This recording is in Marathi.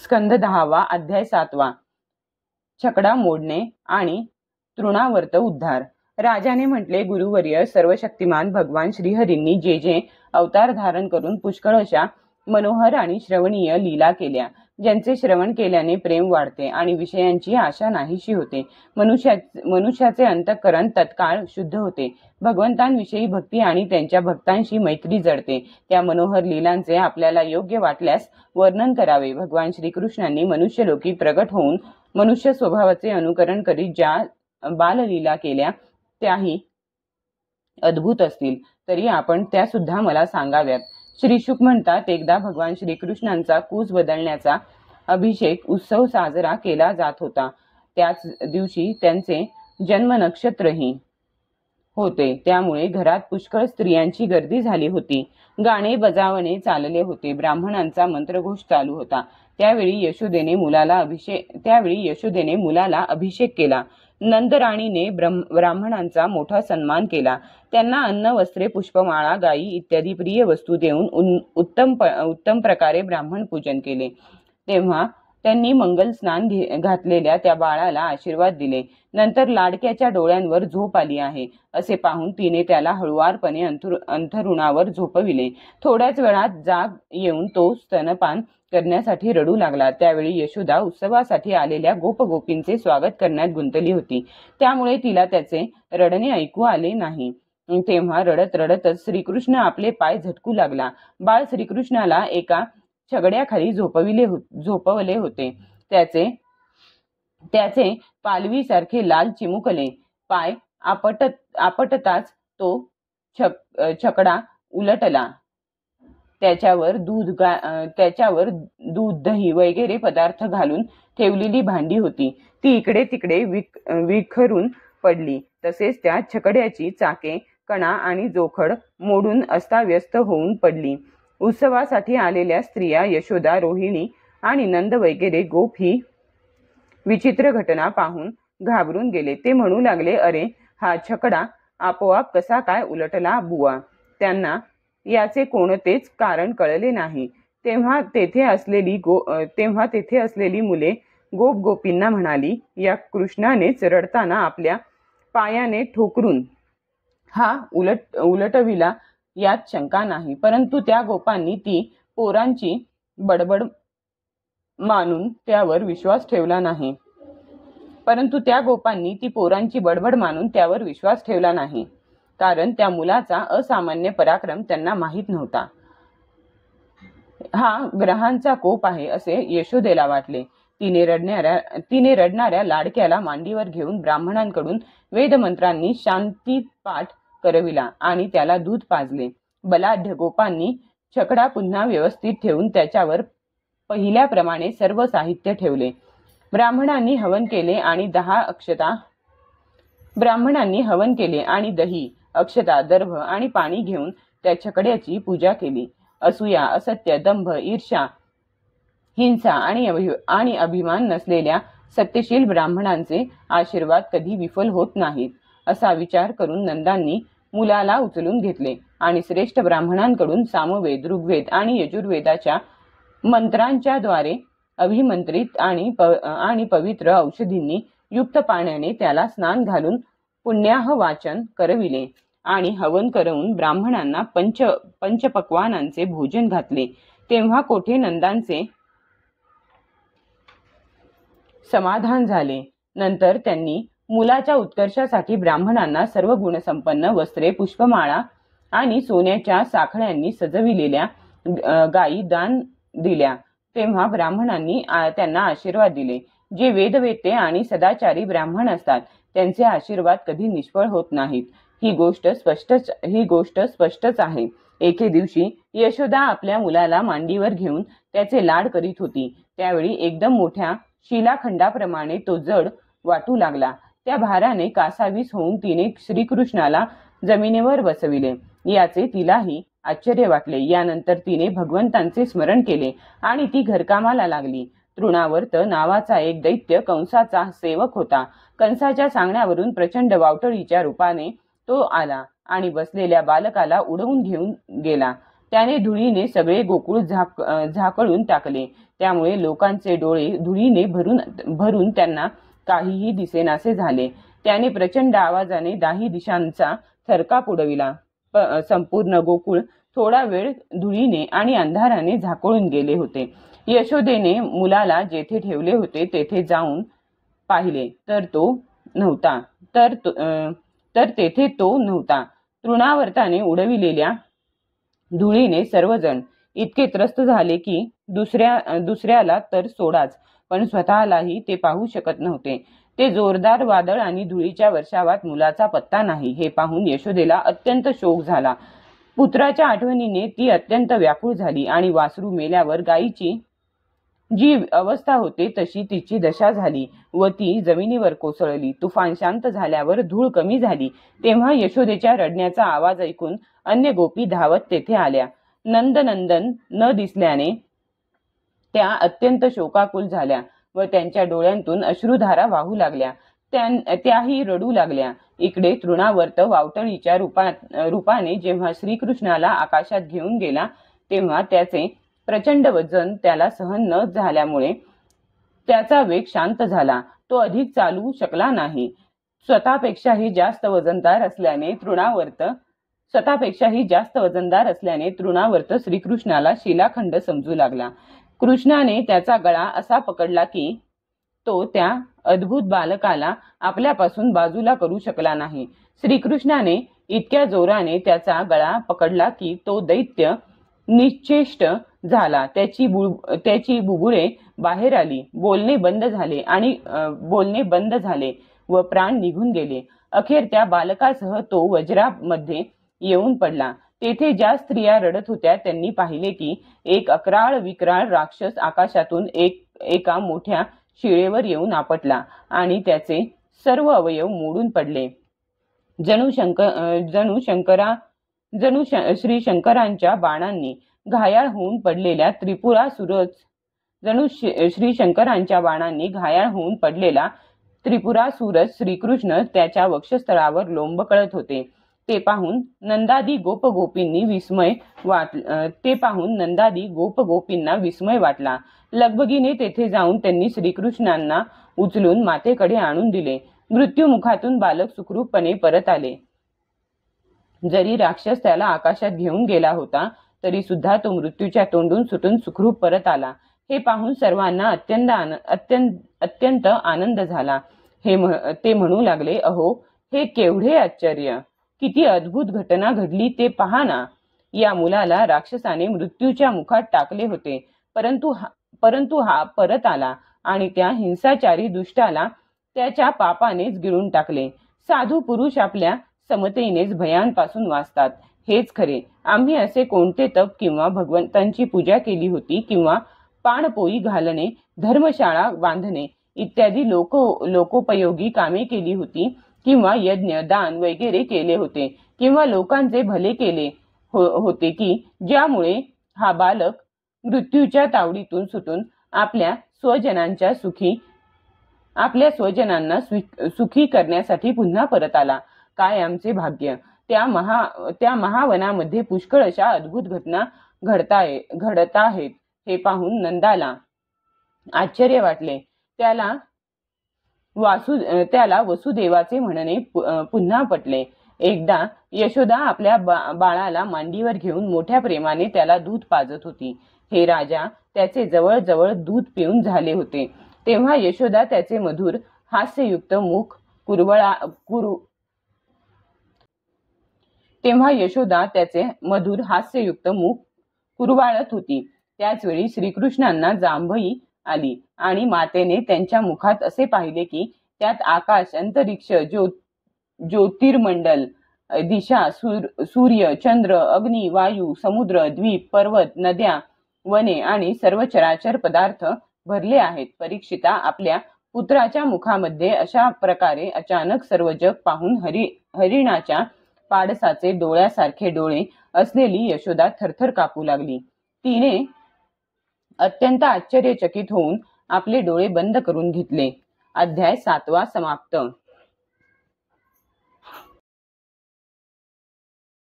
स्कंद 10वा अध्याय 7वा. छकडा मोडणे आणि तृणावर्त उद्धार. राजाने म्हटले, गुरुवर्य, सर्वशक्तिमान भगवान श्रीहरींनी जे जे अवतार धारण करून पुष्कळ अशा मनोहर आणि श्रवणीय लीला केल्या, ज्यांचे श्रवण केल्याने प्रेम वाढते आणि विषयांची आशा नाहीशी होते. मनुष्याचे अंतःकरण तत्काळ शुद्ध होते. भगवंतांविषयी भक्ती आणि त्यांच्या भक्तांशी मैत्री जडते. त्या मनोहर लीलांचे आपल्याला योग्य वाटल्यास वर्णन करावे. भगवान श्रीकृष्णांनी मनुष्यलोकी प्रगट होऊन मनुष्य स्वभावाचे अनुकरण करीत ज्या बाललीला केल्या त्याही अद्भुत असतील तरी आपण त्या सुद्धा मला सांगाव्यात. श्री शुक म्हणतात, एकदा भगवान श्रीकृष्णांचा कूस बदलण्याचा अभिषेक उत्सव साजरा केला जात होता. त्याच दिवशी त्यांचे जन्म नक्षत्रही होते. त्यामुळे घरात पुष्कळ स्त्रियांची गर्दी झाली होती. गाणे बजावणे चालले होते. ब्राह्मणांचा मंत्रघोष चालू होता. त्यावेळी यशोदेने मुलाला अभिषेक केला. नंदराणीने ब्राह्मणांचा मोठा सन्मान केला. त्यांना अन्न, वस्त्रे, पुष्पमाळा, गायी इत्यादी प्रिय वस्तू देऊन उत्तम प्रकारे ब्राह्मण पूजन केले. तेव्हा त्यांनी मंगल स्नान घातलेल्या त्या बाळाला आशीर्वाद दिले. नंतर लाडक्याच्या डोळ्यांवर झोप आली आहे असे पाहून तिने त्याला हळुवारपणे अंथरुणावर झोपविले. थोड्याच वेळात जाग येऊन तो स्तनपान करण्यासाठी रडू लागला. त्यावेळी यशोदा उत्सवासाठी आलेल्या गोपगोपींचे स्वागत करण्यात गुंतली होती. त्यामुळे तिला त्याचे रडणे ऐकू आले नाही. तेव्हा रडत रडतच श्रीकृष्ण आपले पाय झटकू लागला. बाळ श्रीकृष्णाला एका छगड्याखाली झोपवले होते. त्याचे पालवीसारखे लाल चिमुकले पाय आपटताच तो छकडा उलटला. त्याच्यावर दूध, दही वगैरे पदार्थ घालून ठेवलेली भांडी होती. ती इकडे तिकडे विखरून पडली. तसेच त्या छकड्याची चाके, कणा आणि जोखड मोडून अस्ताव्यस्त होऊन पडली. उत्सवासाठी आलेल्या स्त्रिया यशोदा, रोहिणी आणि नंद वगैरे गोप ही विचित्र घटना पाहून घाबरून गेले. ते म्हणू लागले, अरे, हा छकडा आपोआप कसा काय उलटला बुवा? त्यांना याचे कोणतेच कारण कळले नाही. तेव्हा तेथे असलेली मुले गोपींना म्हणाली, या कृष्णानेच रडताना आपल्या पायाने ठोकरून हा उलटविला यात शंका नाही. परंतु त्या गोपांनी ती पोरांची बडबड मानून त्यावर विश्वास ठेवला नाही. कारण त्या मुलाचा असामान्य पराक्रम त्यांना माहीत नव्हता. हा ग्रहांचा कोप आहे असे यशोदेला वाटले. तिने रडणाऱ्या लाडक्याला मांडीवर घेऊन ब्राह्मणांकडून वेदमंत्रांनी शांतीपाठ करविला आणि त्याला दूध पाजले. बलाढ्य गोपांनी छकडा पुन्हा व्यवस्थित ठेवून त्याच्यावर पहिल्याप्रमाणे सर्व साहित्य ठेवले. ब्राह्मणांनी हवन केले आणि दही, अक्षता, दर्भ आणि पाणी घेऊन त्या छकड्याची पूजा केली. असूया, असत्य, दंभ, ईर्ष्या, हिंसा आणि अभिमान नसलेल्या सत्यशील ब्राह्मणांचे आशीर्वाद कधी विफल होत नाहीत असा विचार करून नंदांनी मुलाला उचलून घेतले आणि श्रेष्ठ ब्राह्मणांकडून सामवेद, ऋग्वेद आणि यजुर्वेदाच्या मंत्रांच्या द्वारे अभिमंत्रित आणि पवित्र औषधींनी युक्त पाण्याने त्याला स्नान घालून पुण्याह वाचन करविले आणि हवन करून ब्राह्मणांना पंचपक्वानांचे भोजन घातले. तेव्हा कोठे नंदांचे समाधान झाले. नंतर त्यांनी मुलाच्या उत्कर्षासाठी ब्राह्मणांना सर्व गुणसंपन्न वस्त्रे, पुष्पमाळा आणि सोन्याच्या साखळ्यांनी सजविलेल्या गायी दान दिल्या. तेव्हा ब्राह्मणांनी त्यांना आशीर्वाद दिले. जे वेदवेत्ते आणि सदाचारी ब्राह्मण असतात त्यांचे आशीर्वाद कधी निष्फळ होत नाहीत. ही गोष्ट स्पष्टच आहे. एके दिवशी यशोदा आपल्या मुलाला मांडीवर घेऊन त्याचे लाड करीत होती. त्यावेळी एकदम मोठ्या शिलाखंडाप्रमाणे तो जड वाटू लागला. त्या भाराने कासावीस होऊन तिने श्रीकृष्णाला जमिनीवर बसविले. याचे तिलाही आश्चर्य वाटले. यानंतर तिने भगवंतांचे स्मरण केले आणि ती घरकामाला लागली. तृणावर्त नावाचा एक दैत्य कंसाचा सेवक होता. कंसाच्या सांगण्यावरून प्रचंड वावटळीच्या रूपाने तो आला आणि बसलेल्या बालकाला उडवून घेऊन गेला. त्याने धुळीने सगळे गोकुळ झाकळून टाकले. त्यामुळे लोकांचे डोळे धुळीने भरून त्यांना काहीही दिसेनासे झाले. त्याने प्रचंड आवाजाने 10 दिशांचा थरकाप उडविला. संपूर्ण गोकुळ थोडा वेळ धुळीने आणि अंधाराने झाकळून गेले होते. यशोदेने मुलाला जेथे ठेवले होते तेथे जाऊन पाहिले तर तेथे तो नव्हता. तृणावर्ताने उडविलेल्या धुळीने सर्वजण इतके त्रस्त झाले की दुसऱ्याला तर सोडाच, पण स्वतःलाही ते पाहू शकत नव्हते. ते जोरदार वादळ आणि धुळीच्या वर्षावात मुलाचा पत्ता नाही. हे पाहून यशोदेला अत्यंत शोक झाला. पुत्राच्या आठवणीने ती अत्यंत व्याकुळ झाली आणि वासरू मेल्यावर गायीची जी अवस्था होते तशी तिची दशा झाली व ती जमिनीवर कोसळली. तुफान शांत झाल्यावर धूळ कमी झाली तेव्हा यशोदेच्या रडण्याचा आवाज ऐकून अन्य गोपी धावत तेथे आल्या. नंदनंदन न दिसल्याने त्या अत्यंत शोकाकुल झाल्या व त्यांच्या डोळ्यांतून अश्रुधारा वाहू लागल्या. त्याही रडू लागल्या. इकडे तृणावर्त वावटळीच्या रूपाने जेव्हा श्रीकृष्णाला आकाशात घेऊन गेला तेव्हा त्याचे प्रचंड वजन त्याला सहन न झाल्यामुळे त्याचा वेग शांत झाला. तो अधिक चालू शकला नाही. स्वतःपेक्षाही जास्त वजनदार असल्याने तृणावर्त श्रीकृष्णाला शिलाखंड समजू लागला. कृष्णाने त्याचा गळा असा पकडला की तो त्या अद्भुत बालकाला आपल्यापासून बाजूला करू शकला नाही. श्रीकृष्णाने इतक्या जोराने त्याचा गळा पकडला की तो दैत्य निश्चेष्ट झाला. त्याची बुबुळे बाहेर आली. बोलणे बंद झाले व प्राण निघून गेले. अखेर त्या बालकासह तो वज्रामध्ये येऊन पडला. तेथे ज्या स्त्रिया रडत होत्या त्यांनी पाहिले की एक अक्राळ विक्राळ राक्षस आकाशातून एका मोठ्या शिळेवर येऊन आपटला आणि त्याचे सर्व अवयव मोडून पडले. जणू श्री शंकरांच्या बाणांनी घायाळ होऊन पडलेला त्रिपुरासुरच श्रीकृष्ण त्याच्या वक्षस्थळावर लोंबकळत होते. ते पाहून नंदादी गोपगोपींना विस्मय वाटला. लगबगीने तेथे जाऊन त्यांनी श्रीकृष्णांना उचलून मातेकडे आणून दिले. मृत्युमुखातून बालक सुखरूपपणे परत आले. जरी राक्षस त्याला आकाशात घेऊन गेला होता तरी सुद्धा तो मृत्यूच्या तोंडून सुटून सुखरूप परत आला. हे पाहून सर्वांना अत्यंत आनंद झाला. ते म्हणू लागले, अहो, हे केवढे आश्चर्य! किती अद्भुत घटना घडली ते पहा ना. या मुलाला राक्षसाने मृत्यूच्या मुखात टाकले होते, परंतु हा परत आला आणि त्या हिंसाचारी दुष्टाला त्याच्या पापानेच गिळून टाकले. साधू पुरुष आपल्या समतेनेच भयांपासून वाचतात, हेच खरे. आम्ही असे कोणते तप किंवा भगवंतांची पूजा केली होती किंवा पाणपोई घालणे, धर्मशाळा बांधणे इत्यादी लोकोपयोगी कामे केली होती किंवा यज्ञ दान वगैरे केले होते किंवा लोकांचे भले केले होते की ज्यामुळे हा बालक मृत्यूच्या तावडीतून सुटून आपल्या स्वजनांना सुखी करण्यासाठी पुन्हा परत आला. काय आमचे भाग्य! त्या महावनामध्ये पुष्कळ अशा अद्भुत घटना घडत आहेत. हे पाहून नंदाला आश्चर्य वाटले. त्याला वसुदेवाचे म्हणणे पुन्हा पटले. एकदा यशोदा आपल्या बाळाला मांडीवर घेऊन मोठ्या प्रेमाने त्याला दूध पाजत होती. हे राजा त्याचे जवळजवळ दूध पिऊन झाले होते तेव्हा यशोदा त्याचे मधुर हास्ययुक्त मुख कुरवाळत होती. त्याचवेळी श्रीकृष्णांना जांभई आली आणि मातेने त्यांच्या मुखात असे पाहिले की त्यात आकाश, अंतरिक्ष, ज्योतिर्मंडल, दिशा, सूर्य, चंद्र, अग्नी, वायू, समुद्र, द्वीप, पर्वत, नद्या, वने आणि सर्व चराचर पदार्थ भरले आहेत. परीक्षिता, आपल्या पुत्राच्या मुखामध्ये अशा प्रकारे अचानक सर्व जग पाहून हरिणाच्या पाडसाचे डोळ्यासारखे डोळे असलेली यशोदा थरथर कापू लागली. तिने अत्यंत आश्चर्यचकित होऊन आपले डोळे बंद करून घेतले. अध्याय 7 समाप्त.